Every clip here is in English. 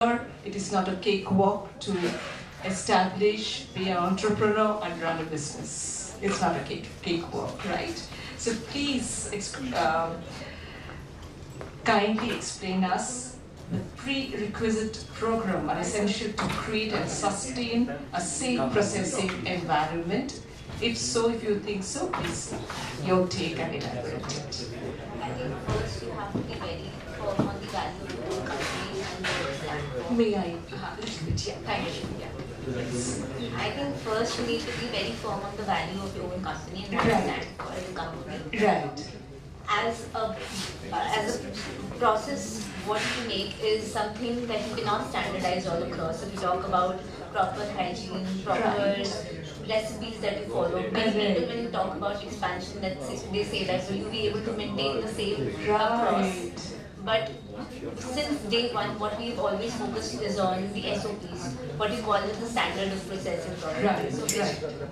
It is not a cakewalk to establish, be an entrepreneur and run a business. It's not a cakewalk, right? So please kindly explain us the prerequisite program are essential to create and sustain a safe processing environment. If so, if you think so, please, your take and elaborate it. I think first you have to be very firm on the value of your company and where you stand for. May I? Little bit, yeah, thank you. Yeah. I think first you need to be very firm on the value of your own company and what you stand for as a company. Right. As a process, what you make is something that you cannot standardize all across. If you talk about proper hygiene, proper recipes that you follow, many people when you talk about expansion, they say that will you be able to maintain the same across. But since day one, what we've always focused is on the SOPs, what you call as the standard of processing product. So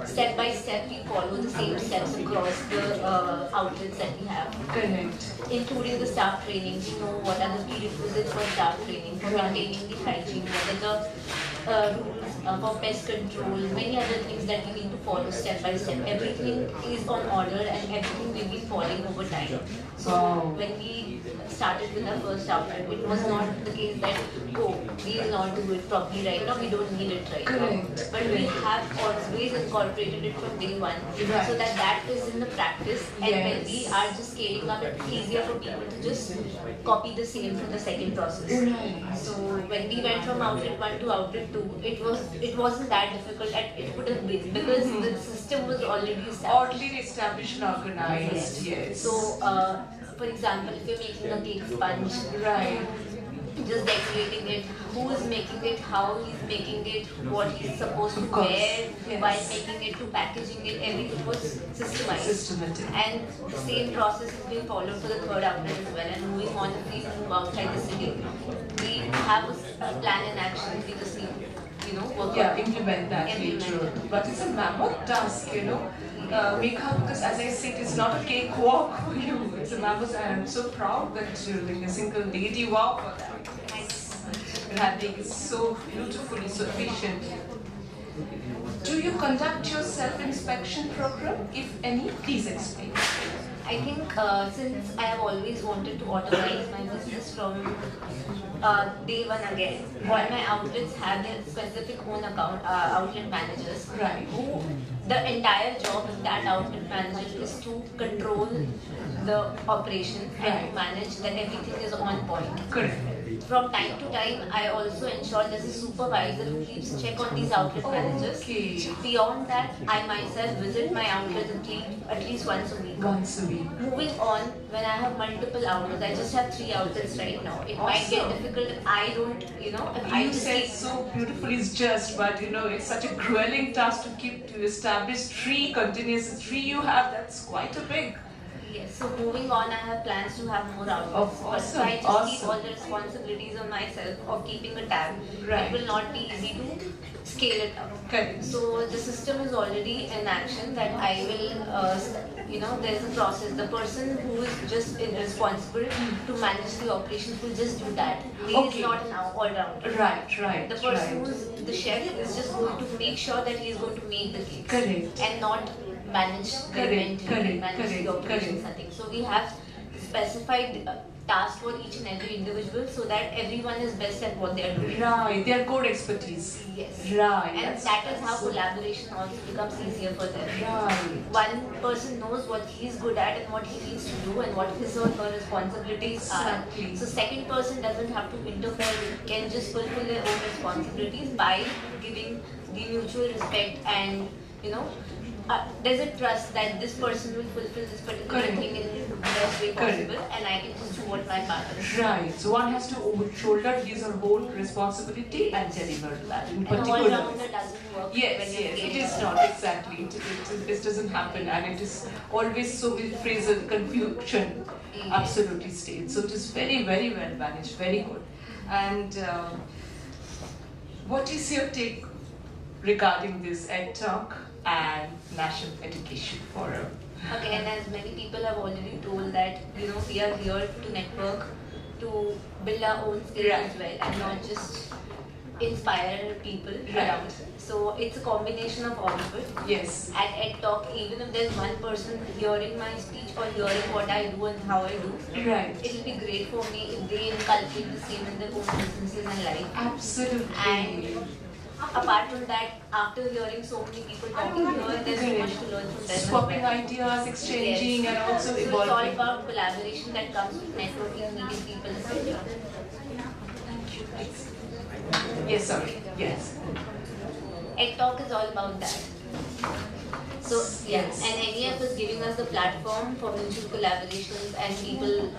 step by step, we follow the same steps across the outlets that we have. Correct. Including the staff training, we know what are the prerequisites for staff training, for maintaining the hygiene, what are the rules for pest control, many other things that we need to follow step by step. Everything is on order and everything will be following over time. So when we started with our first outlet, it was not the case that, oh, we will not do it properly right now, we don't need it right now. But we have always incorporated it from day one, so that that is in the practice, and when we are just scaling up, it's easier for people to just copy the same from the second process. So when we went from outlet 1 to outlet 2, it wasn't that difficult, and it would have been because the system was already established and organized. Yes. So for example, if you're making a cake sponge, just decorating it, who is making it, how he's making it, what he's supposed to wear, while making it, to packaging it, everything was systemized. And the same process is being followed for the third outlet as well. And moving on, if we move outside the city, we have a plan in action. We just need to, work on implement that later. But it's a mammoth task, Megha, because as I said, it's not a cakewalk for you. It's a mammoth, and I'm so proud that you're like a single lady. Wow for that. Your handling is so beautifully, so efficient. Do you conduct your self-inspection program? If any, please explain. I think since I have always wanted to automate my business from day one again, all my outlets have their specific own outlet managers, who the entire job of that outlet manager is to control the operation and to manage that everything is on point. Correct. From time to time, I also ensure there's a supervisor who keeps check on these outlet managers. Beyond that, I myself visit my outlet at least once a week. Moving on, when I have multiple outlets, I just have 3 outlets right now. It might get difficult if I don't, if I just said so beautifully, it's just, but it's such a grueling task to establish 3 continuous. 3 you have, that's quite a big. Yes, so moving on, I have plans to have more outlets. Awesome. But I just keep all the responsibilities on myself of keeping a tab. It will not be easy to scale it up. Correct. So the system is already in action that I will, there's a process. The person who is just responsible to manage the operations will just do that. He is not an all-rounder. Right. The person who's the chef is just going to make sure that he is going to make the cakes. Correct. And not manage the inventory, manage the operations, I think. So we have specified tasks for each and every individual so that everyone is best at what they are doing. Right, their core expertise. Yes. Right. And that is how collaboration also becomes easier for them. One person knows what he's good at and what he needs to do and what his or her responsibilities are. So second person doesn't have to interfere, can just fulfill their own responsibilities by giving the mutual respect and, there's a trust that this person will fulfill this particular thing in the best way possible, and I can just do what my part is. Right. So one has to shoulder his or her own responsibility and deliver that in particular. An all-rounder doesn't work. Yes, it is not exactly. This doesn't happen, and it is always so with phrase confusion. Absolutely states. So it is very, very well managed. Very good. And what is your take regarding this EdTalk and National Education Forum? Okay, and as many people have already told that, we are here to network to build our own skills as well and not just inspire people around. So it's a combination of all of it. Yes. At ED Talk, even if there's one person hearing my speech or hearing what I do and how I do, it will be great for me if they inculcate the same in their own businesses and life. Absolutely. And apart from that, after hearing so many people talking here, there's so much to learn from them. Swapping ideas, exchanging, and also so evolving. It's all about collaboration that comes with networking, meeting people, etc. Yes, sorry. Yes. ED Talk is all about that. So yes, and NEF is giving us the platform for mutual collaborations and people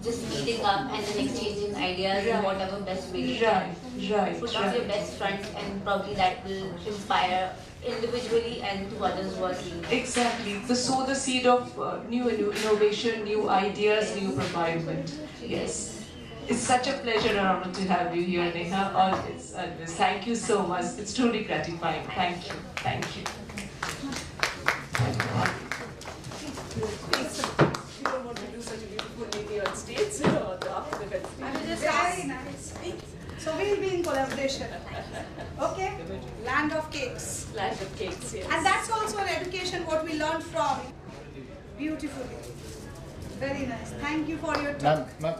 just meeting up and then exchanging ideas in whatever best way. Put up your best front, and probably that will inspire individually and to others who are seeing. Exactly. To sow the seed of new innovation, new ideas, new revival. Yes. It's such a pleasure and honor to have you here, Neha. Always. Thank you so much. It's truly gratifying. Thank you. Thank you. You don't want to do such a beautiful lady on stage, so after the event. Very nice. So we'll be in collaboration. Okay? Land of cakes. Land of cakes, yes. And that's also an education what we learned from. Beautifully. Very nice. Thank you for your time. Ma'am.